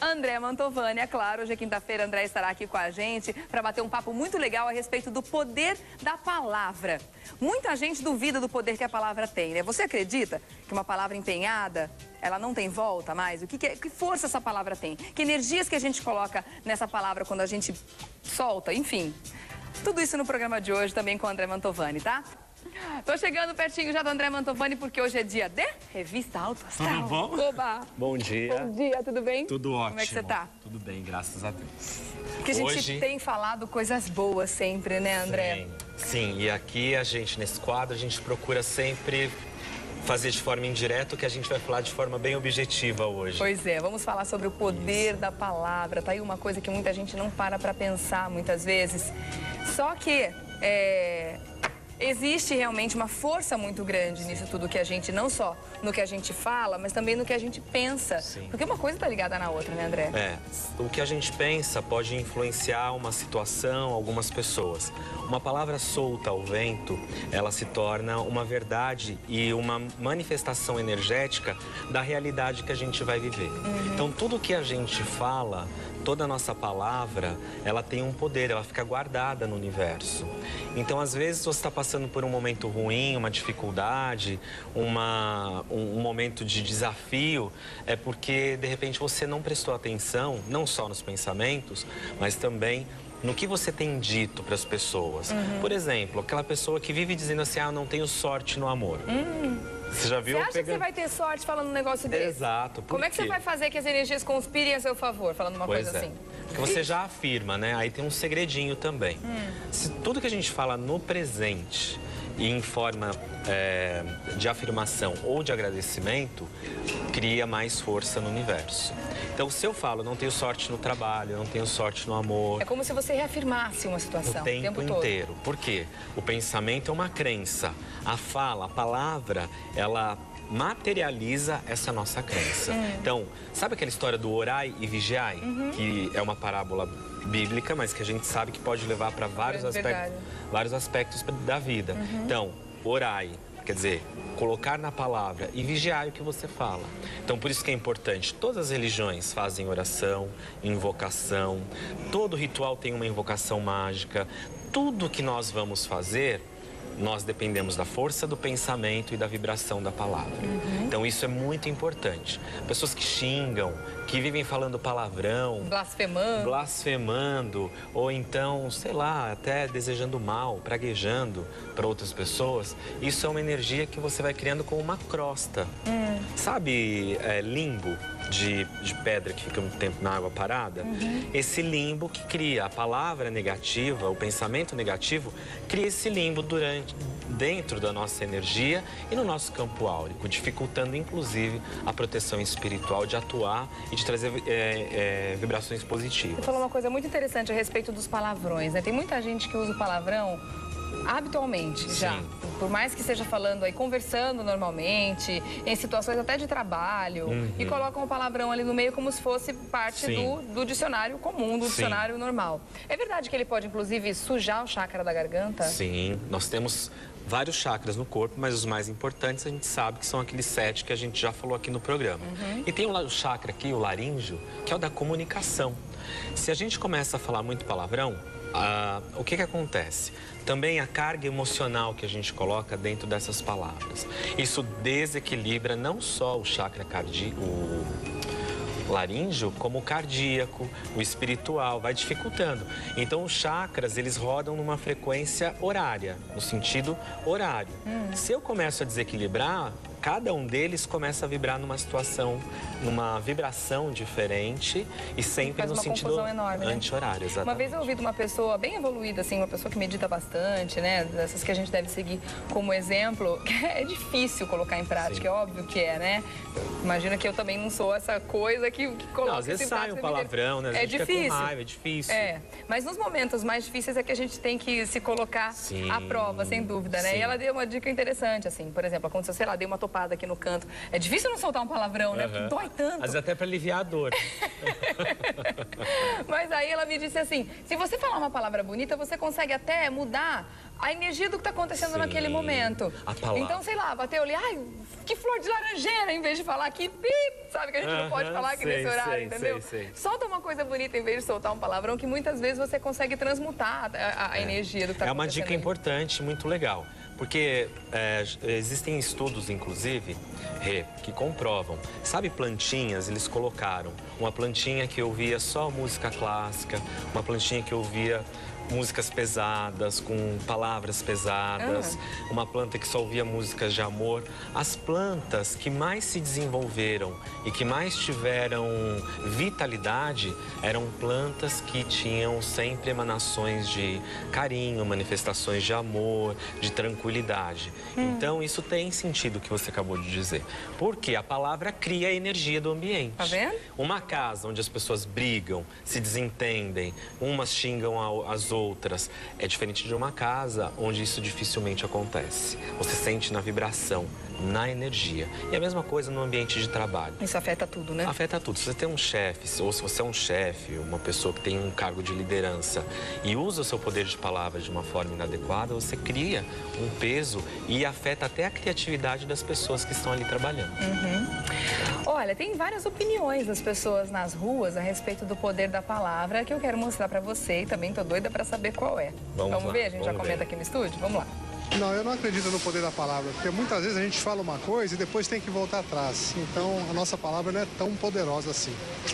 André Mantovani, é claro, hoje é quinta-feira, André estará aqui com a gente para bater um papo muito legal a respeito do poder da palavra. Muita gente duvida do poder que a palavra tem, né? Você acredita que uma palavra empenhada, ela não tem volta mais? Que força essa palavra tem? Que energias que a gente coloca nessa palavra quando a gente solta? Enfim, tudo isso no programa de hoje também com o André Mantovani, tá? Tô chegando pertinho já do André Mantovani porque hoje é dia de Revista Alto Astral. Tudo bom? Oba! Bom dia. Bom dia, tudo bem? Tudo ótimo. Como é que você tá? Tudo bem, graças a Deus. Porque a gente tem falado coisas boas sempre, né, André? Sim, e aqui a gente, nesse quadro, a gente procura sempre fazer de forma indireta o que a gente vai falar de forma bem objetiva hoje. Pois é, vamos falar sobre o poder da palavra. Tá aí uma coisa que muita gente não para pensar muitas vezes. Só que existe realmente uma força muito grande nisso tudo que a gente, não só no que a gente fala, mas também no que a gente pensa. Sim. Porque uma coisa tá ligada na outra, né, André? O que a gente pensa pode influenciar uma situação, algumas pessoas. Uma palavra solta ao vento, ela se torna uma verdade e uma manifestação energética da realidade que a gente vai viver. Então, tudo que a gente fala, toda a nossa palavra, ela tem um poder, ela fica guardada no universo. Então, às vezes, você está passando por um momento ruim, uma dificuldade, um momento de desafio, é porque, de repente, você não prestou atenção, não só nos pensamentos, mas também no que você tem dito para as pessoas. Por exemplo, aquela pessoa que vive dizendo assim, eu não tenho sorte no amor. Você já viu? Você acha que você vai ter sorte falando um negócio desse? Exato. Como é que você vai fazer que as energias conspirem a seu favor, falando uma coisa assim? Porque você já afirma, né? Aí tem um segredinho também. Se tudo que a gente fala no presente e em forma de afirmação ou de agradecimento, cria mais força no universo. Então, se eu falo, não tenho sorte no trabalho, não tenho sorte no amor... É como se você reafirmasse uma situação o tempo inteiro. Por quê? O pensamento é uma crença. A fala, a palavra, ela materializa essa nossa crença. Então, sabe aquela história do orai e vigiai? Que é uma parábola bíblica, mas que a gente sabe que pode levar para vários aspectos da vida. Então, orai, quer dizer, colocar na palavra e vigiar o que você fala. Então, por isso que é importante. Todas as religiões fazem oração, invocação, todo ritual tem uma invocação mágica. Tudo que nós vamos fazer, nós dependemos da força do pensamento e da vibração da palavra. Então, isso é muito importante. Pessoas que xingam, que vivem falando palavrão... Blasfemando, ou então, sei lá, até desejando mal, praguejando para outras pessoas. Isso é uma energia que você vai criando como uma crosta. Sabe limbo de pedra que fica muito tempo na água parada? Esse limbo que cria a palavra negativa, o pensamento negativo, cria esse limbo dentro da nossa energia e no nosso campo áurico, dificultando inclusive a proteção espiritual de atuar e de trazer vibrações positivas. Você falou uma coisa muito interessante a respeito dos palavrões, né? Tem muita gente que usa o palavrão habitualmente já, por mais que esteja falando aí, conversando normalmente, em situações até de trabalho, e colocam o palavrão ali no meio como se fosse parte do dicionário comum, do dicionário normal. É verdade que ele pode, inclusive, sujar o chakra da garganta? Sim, nós temos vários chakras no corpo, mas os mais importantes a gente sabe que são aqueles 7 que a gente já falou aqui no programa. E tem o chakra aqui, o laríngeo, que é o da comunicação. Se a gente começa a falar muito palavrão, o que acontece? Também a carga emocional que a gente coloca dentro dessas palavras. Isso desequilibra não só o chakra cardíaco, o laríngeo, como o cardíaco, o espiritual, vai dificultando. Então, os chakras, eles rodam numa frequência horária, no sentido horário. Se eu começo a desequilibrar, cada um deles começa a vibrar numa situação, numa vibração diferente e sempre no sentido anti-horário, exatamente. Uma vez eu ouvi de uma pessoa bem evoluída, assim, uma pessoa que medita bastante, né, dessas que a gente deve seguir como exemplo, que é difícil colocar em prática, é óbvio que é, né? Imagina que eu também não sou essa coisa que coloca. Não, às vezes sai um palavrão, né? É difícil. Com raiva, é difícil. Mas nos momentos mais difíceis é que a gente tem que se colocar à prova, sem dúvida, né? E ela deu uma dica interessante, assim, por exemplo, aconteceu, sei lá, deu uma ensopada aqui no canto. É difícil não soltar um palavrão, né? Porque dói tanto. Às vezes até para aliviar a dor. Mas aí ela me disse assim, se você falar uma palavra bonita, você consegue até mudar a energia do que está acontecendo naquele momento. A palavra. Então, sei lá, bateu ali, ai, que flor de laranjeira, em vez de falar que sabe que a gente não pode falar aqui nesse horário, entendeu? Solta uma coisa bonita em vez de soltar um palavrão, que muitas vezes você consegue transmutar a energia do que está acontecendo. É uma dica importante, muito legal. Porque existem estudos, inclusive, Rê, que comprovam. Sabe plantinhas? Eles colocaram uma plantinha que ouvia só música clássica, uma plantinha que ouvia músicas pesadas, com palavras pesadas, uma planta que só ouvia músicas de amor. As plantas que mais se desenvolveram e que mais tiveram vitalidade eram plantas que tinham sempre emanações de carinho, manifestações de amor, de tranquilidade. Então, isso tem sentido o que você acabou de dizer. Porque a palavra cria a energia do ambiente. Tá vendo? Uma casa onde as pessoas brigam, se desentendem, umas xingam as outras, é diferente de uma casa onde isso dificilmente acontece. Você sente na vibração, na energia. E a mesma coisa no ambiente de trabalho. Isso afeta tudo, né? Afeta tudo. Se você tem um chefe, ou se você é um chefe, uma pessoa que tem um cargo de liderança e usa o seu poder de palavra de uma forma inadequada, você cria um peso e afeta até a criatividade das pessoas que estão ali trabalhando. Olha, tem várias opiniões das pessoas nas ruas a respeito do poder da palavra que eu quero mostrar pra você e também tô doida pra saber qual é. Vamos lá, ver? A gente já vamos comenta ver. aqui no estúdio? Vamos lá. Não, eu não acredito no poder da palavra, porque muitas vezes a gente fala uma coisa e depois tem que voltar atrás. Então, a nossa palavra não é tão poderosa assim.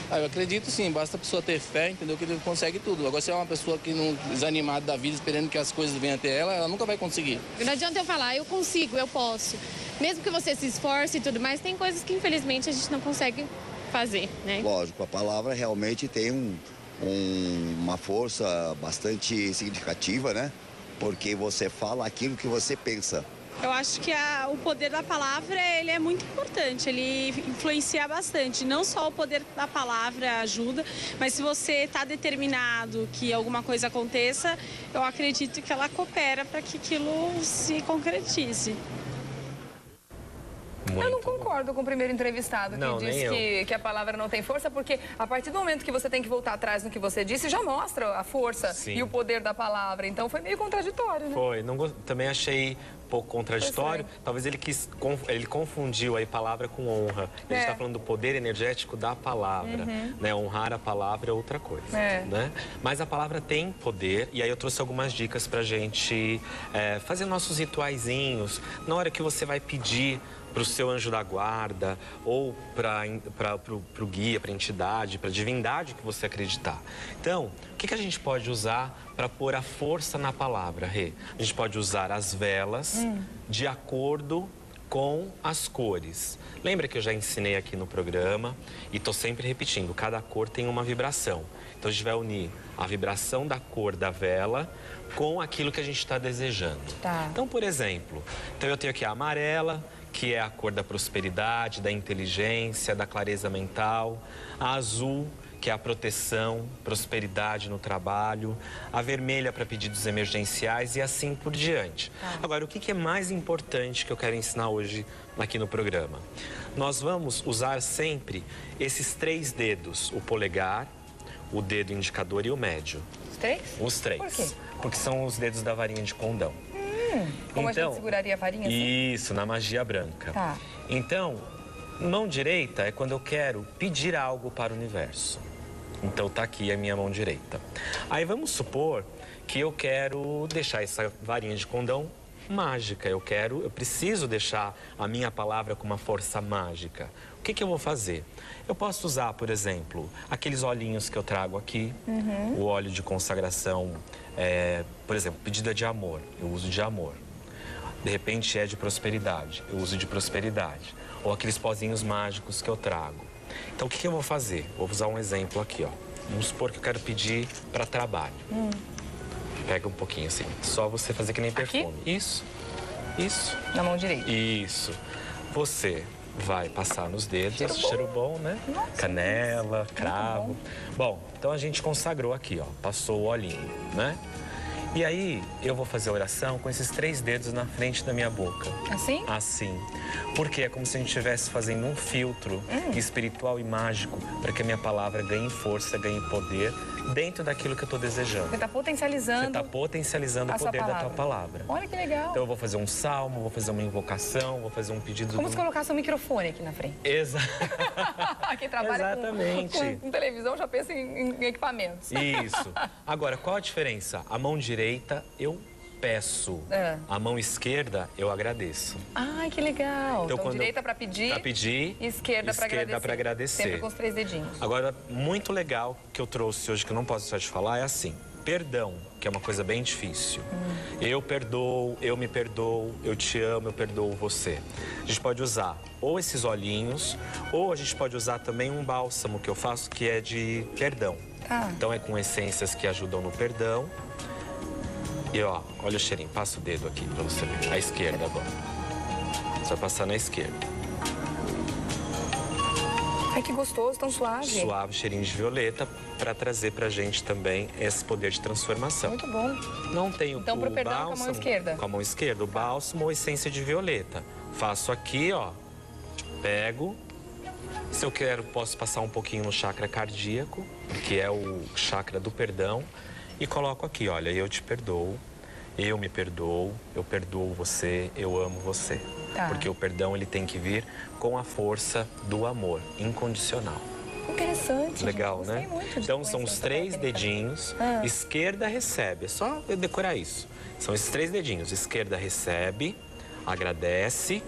Eu acredito sim, basta a pessoa ter fé, entendeu, que ele consegue tudo. Agora, se é uma pessoa que não desanimada da vida, esperando que as coisas venham até ela, ela nunca vai conseguir. Não adianta eu falar, eu consigo, eu posso. Mesmo que você se esforce e tudo mais, tem coisas que infelizmente a gente não consegue fazer, né? Lógico, a palavra realmente tem uma força bastante significativa, né? Porque você fala aquilo que você pensa. Eu acho que o poder da palavra ele é muito importante, ele influencia bastante. Não só o poder da palavra ajuda, mas se você está determinado que alguma coisa aconteça, eu acredito que ela coopera para que aquilo se concretize. Eu não concordo com o primeiro entrevistado que disse que a palavra não tem força, porque a partir do momento que você tem que voltar atrás no que você disse, já mostra a força e o poder da palavra. Então foi meio contraditório, né? Foi. Também achei um pouco contraditório. Talvez ele confundiu aí palavra com honra. A gente está falando do poder energético da palavra. Né? Honrar a palavra é outra coisa. Né? Mas a palavra tem poder, e aí eu trouxe algumas dicas pra gente fazer nossos rituaizinhos. Na hora que você vai pedir para o seu anjo da guarda, ou para o guia, para a entidade, para a divindade que você acreditar. Então, o que a gente pode usar para pôr a força na palavra, Rê? A gente pode usar as velas de acordo com as cores. Lembra que eu já ensinei aqui no programa e estou sempre repetindo, cada cor tem uma vibração. Então a gente vai unir a vibração da cor da vela com aquilo que a gente está desejando. Então, por exemplo, eu tenho aqui a amarela, que é a cor da prosperidade, da inteligência, da clareza mental. A azul, que é a proteção, prosperidade no trabalho. A vermelha para pedidos emergenciais e assim por diante. Agora, o que é mais importante que eu quero ensinar hoje aqui no programa? Nós vamos usar sempre esses 3 dedos, o polegar, o dedo indicador e o médio. Os 3? Os 3. Por quê? Porque são os dedos da varinha de condão. Como então, a gente seguraria a varinha assim? Isso, na magia branca. Então, mão direita é quando eu quero pedir algo para o universo. Então, tá aqui a minha mão direita. Aí, vamos supor que eu quero deixar essa varinha de condão mágica. Eu preciso deixar a minha palavra com uma força mágica. O que eu vou fazer? Eu posso usar, por exemplo, aqueles olhinhos que eu trago aqui, o óleo de consagração, por exemplo, pedida de amor, eu uso de amor. De repente é de prosperidade, eu uso de prosperidade. Ou aqueles pozinhos mágicos que eu trago. Então, o que eu vou fazer? Vou usar um exemplo aqui, ó. Vamos supor que eu quero pedir para trabalho. Pega um pouquinho assim, só você fazer que nem perfume. Isso. Na mão direita. Isso. Você vai passar nos dedos, cheiro bom, né? Nossa, canela, cravo. Bom, então a gente consagrou aqui, ó, passou o olhinho, né? E aí, eu vou fazer a oração com esses 3 dedos na frente da minha boca. Assim? Assim. Porque é como se a gente estivesse fazendo um filtro espiritual e mágico para que a minha palavra ganhe força, ganhe poder dentro daquilo que eu estou desejando. Você está potencializando. Você está potencializando o poder da tua palavra. Olha que legal. Então eu vou fazer um salmo, vou fazer uma invocação, vou fazer um pedido... Como se colocasse um microfone aqui na frente. Exato. Quem trabalha Exatamente. com televisão já pensa em equipamentos. Isso. Agora, qual a diferença? A mão direita eu peço, a mão esquerda eu agradeço. Ai, que legal. Então direita para pedir, esquerda para agradecer. Sempre com os 3 dedinhos. Agora, muito legal que eu trouxe hoje, que eu não posso deixar de falar, é assim, perdão, que é uma coisa bem difícil. Eu perdoo, eu me perdoo, eu te amo, eu perdoo você. A gente pode usar ou esses olhinhos, ou a gente pode usar também um bálsamo que eu faço, que é de perdão. Então é com essências que ajudam no perdão. E ó, olha o cheirinho, passa o dedo aqui pra você ver. A esquerda agora. Você vai passar na esquerda. Ai, que gostoso, tão suave. Suave, cheirinho de violeta, pra trazer pra gente também esse poder de transformação. Muito bom. Não tenho então, pro perdão bálsamo, com a mão esquerda. Com a mão esquerda, o bálsamo ou essência de violeta. Faço aqui, ó, pego. Se eu quero, posso passar um pouquinho no chakra cardíaco, que é o chakra do perdão. E coloco aqui, olha, eu te perdoo, eu me perdoo, eu perdoo você, eu amo você. Porque o perdão, ele tem que vir com a força do amor incondicional. Interessante. Legal, gente. né? Muito de então, são os 3 dedinhos, esquerda recebe, é só eu decorar isso. São esses 3 dedinhos, esquerda recebe, agradece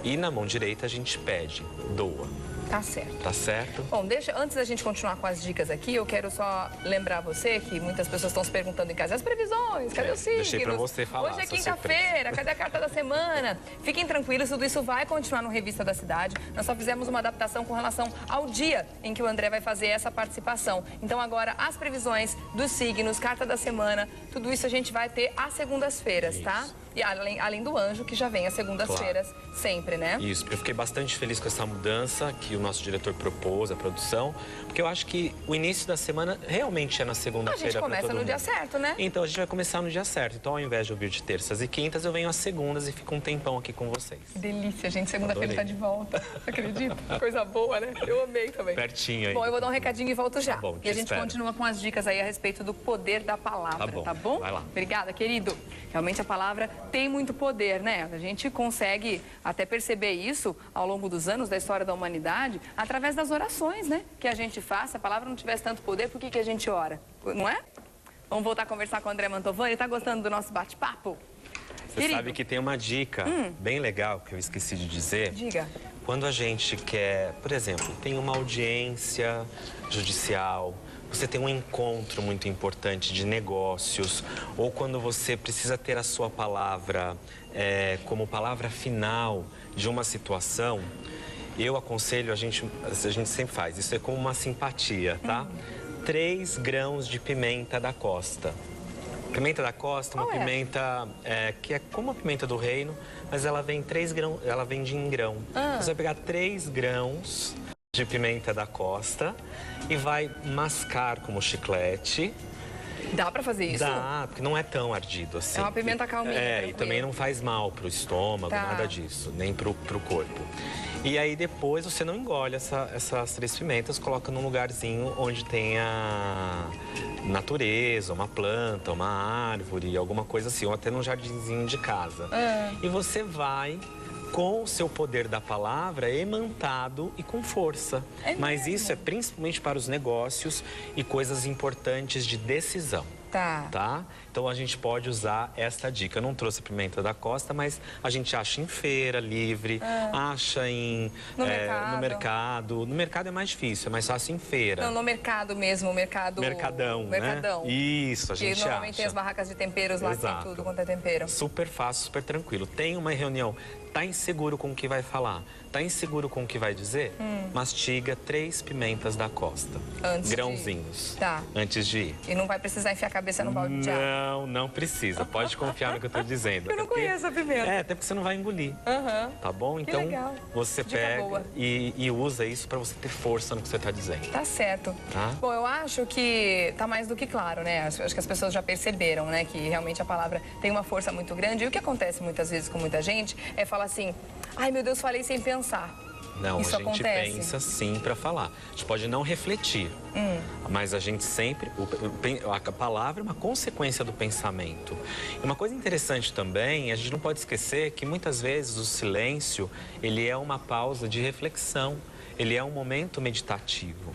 e na mão direita a gente pede, doa. Tá certo. Tá certo? Bom, antes da gente continuar com as dicas aqui, eu quero só lembrar você que muitas pessoas estão se perguntando em casa, as previsões, cadê os signos? Deixei pra você falar. Hoje é quinta-feira, cadê a carta da semana? Fiquem tranquilos, tudo isso vai continuar no Revista da Cidade. Nós só fizemos uma adaptação com relação ao dia em que o André vai fazer essa participação. Então agora, as previsões dos signos, carta da semana, tudo isso a gente vai ter às segundas-feiras, tá? E além do anjo, que já vem às segundas-feiras sempre, né? Isso, eu fiquei bastante feliz com essa mudança que o nosso diretor propôs, a produção, porque eu acho que o início da semana realmente é na segunda-feira. A gente começa no dia certo, né? Então a gente vai começar no dia certo. Então, ao invés de ouvir de terças e quintas, eu venho às segundas e fico um tempão aqui com vocês. Que delícia, gente. Segunda-feira tá de volta. Acredita? Coisa boa, né? Eu amei também. Pertinho aí. Bom, eu vou dar um recadinho e volto já. Tá bom, e a gente continua com as dicas aí a respeito do poder da palavra, tá bom? Vai lá. Obrigada, querido. Realmente a palavra tem muito poder, né? A gente consegue até perceber isso ao longo dos anos da história da humanidade através das orações, né? Que a gente faz. Se a palavra não tivesse tanto poder, por que a gente ora? Não é? Vamos voltar a conversar com o André Mantovani. Tá gostando do nosso bate-papo? Você sabe que tem uma dica bem legal que eu esqueci de dizer. Diga. Quando a gente quer, por exemplo, tem uma audiência judicial, você tem um encontro muito importante de negócios, ou quando você precisa ter a sua palavra como palavra final de uma situação, eu aconselho, a gente sempre faz, isso é como uma simpatia, tá? 3 grãos de pimenta da costa. Pimenta da costa, uma pimenta que é como a pimenta do reino, mas ela vem 3 grãos, ela vem em grão. Você vai pegar 3 grãos de pimenta da costa e vai mascar como chiclete. Dá pra fazer isso? Dá, porque não é tão ardido assim. É uma pimenta calminha. E também não faz mal pro estômago, nada disso, nem pro corpo. E aí depois você não engole essas 3 pimentas, coloca num lugarzinho onde tenha natureza, uma planta, uma árvore, alguma coisa assim, ou até num jardinzinho de casa. E você vai com o seu poder da palavra emantado e com força. Mas isso é principalmente para os negócios e coisas importantes de decisão. Tá? Então a gente pode usar esta dica. Eu não trouxe pimenta da costa, mas a gente acha em feira livre, acha no mercado. No mercado é mais difícil, é mais fácil em feira. Não, no mercado mesmo, Mercadão, né? Isso, a gente acha. Normalmente tem as barracas de temperos lá, tem tudo quanto é tempero. Super fácil, super tranquilo. Tem uma reunião, tá inseguro com o que vai falar, tá inseguro com o que vai dizer? Mastiga 3 pimentas da costa. Grãozinhos. Tá. Antes de ir. E não vai precisar enfiar a cabeça num balde de água? Não precisa. Pode confiar no que eu tô dizendo. Eu não conheço a pimenta. Até porque você não vai engolir. Tá bom? Então, legal. você Dica pega boa. e usa isso para você ter força no que você tá dizendo. Tá certo. Tá? Bom, eu acho que tá mais do que claro, né? Acho que as pessoas já perceberam, né? Que realmente a palavra tem uma força muito grande. E o que acontece muitas vezes com muita gente é falar assim, ai meu Deus, falei sem pensar. Não, Isso a gente acontece? pensa sim para falar. A gente pode não refletir, mas a gente sempre... A palavra é uma consequência do pensamento. E uma coisa interessante também, a gente não pode esquecer que muitas vezes o silêncio, ele é uma pausa de reflexão. Ele é um momento meditativo.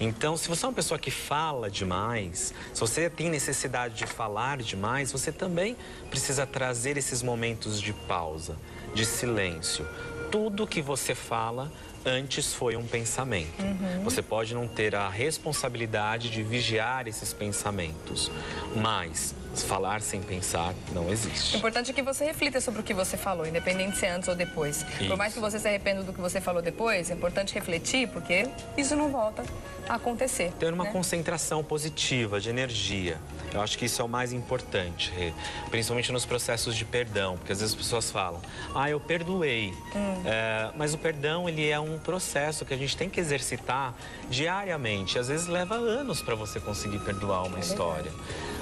Então, se você é uma pessoa que fala demais, se você tem necessidade de falar demais, você também precisa trazer esses momentos de pausa, de silêncio. Tudo que você fala antes foi um pensamento. Você pode não ter a responsabilidade de vigiar esses pensamentos, mas falar sem pensar não existe. O importante é que você reflita sobre o que você falou, independente se é antes ou depois. Isso. Por mais que você se arrependa do que você falou depois, é importante refletir, porque isso não volta a acontecer. Ter uma né? concentração positiva de energia. Eu acho que isso é o mais importante, Rê. Principalmente nos processos de perdão, porque às vezes as pessoas falam, eu perdoei. Mas o perdão, ele é um processo que a gente tem que exercitar diariamente. Às vezes leva anos para você conseguir perdoar uma história.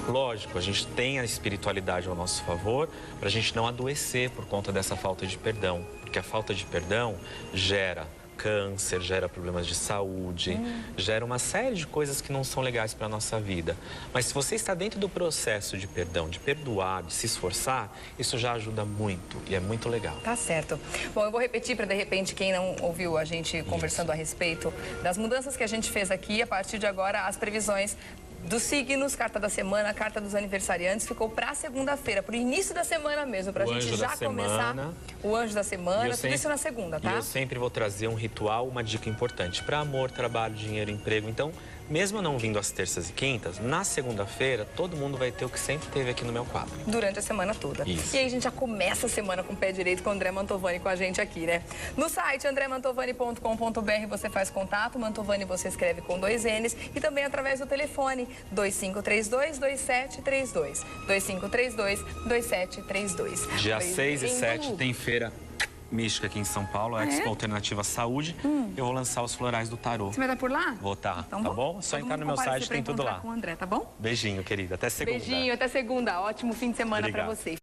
Lógico, a gente tem a espiritualidade ao nosso favor para a gente não adoecer por conta dessa falta de perdão. Porque a falta de perdão gera câncer, gera problemas de saúde, gera uma série de coisas que não são legais para a nossa vida. Mas se você está dentro do processo de perdão, de perdoar, de se esforçar, isso já ajuda muito e é muito legal. Tá certo. Bom, eu vou repetir para, de repente, quem não ouviu a gente conversando a respeito das mudanças que a gente fez aqui, a partir de agora, as previsões dos signos, carta da semana, carta dos aniversariantes, ficou para segunda-feira, para o início da semana mesmo, para a gente já começar o anjo da semana, tudo isso na segunda, tá? E eu sempre vou trazer um ritual, uma dica importante para amor, trabalho, dinheiro, emprego. Então, mesmo não vindo às terças e quintas, na segunda-feira, todo mundo vai ter o que sempre teve aqui no meu quadro. Durante a semana toda. Isso. E aí a gente já começa a semana com o pé direito com o André Mantovani com a gente aqui, né? No site andremantovani.com.br você faz contato, Mantovani você escreve com 2 N's e também através do telefone 2532-2732. 2532-2732. Dia 6 e 7 tem feira mística aqui em São Paulo, Expo Alternativa Saúde. Eu vou lançar os florais do tarô. Você vai estar por lá? Vou estar, então, tá bom? Só entrar no meu site, tem tudo lá. Com o André, tá bom? Beijinho, querida. Até segunda. Beijinho, até segunda. Ótimo fim de semana para você.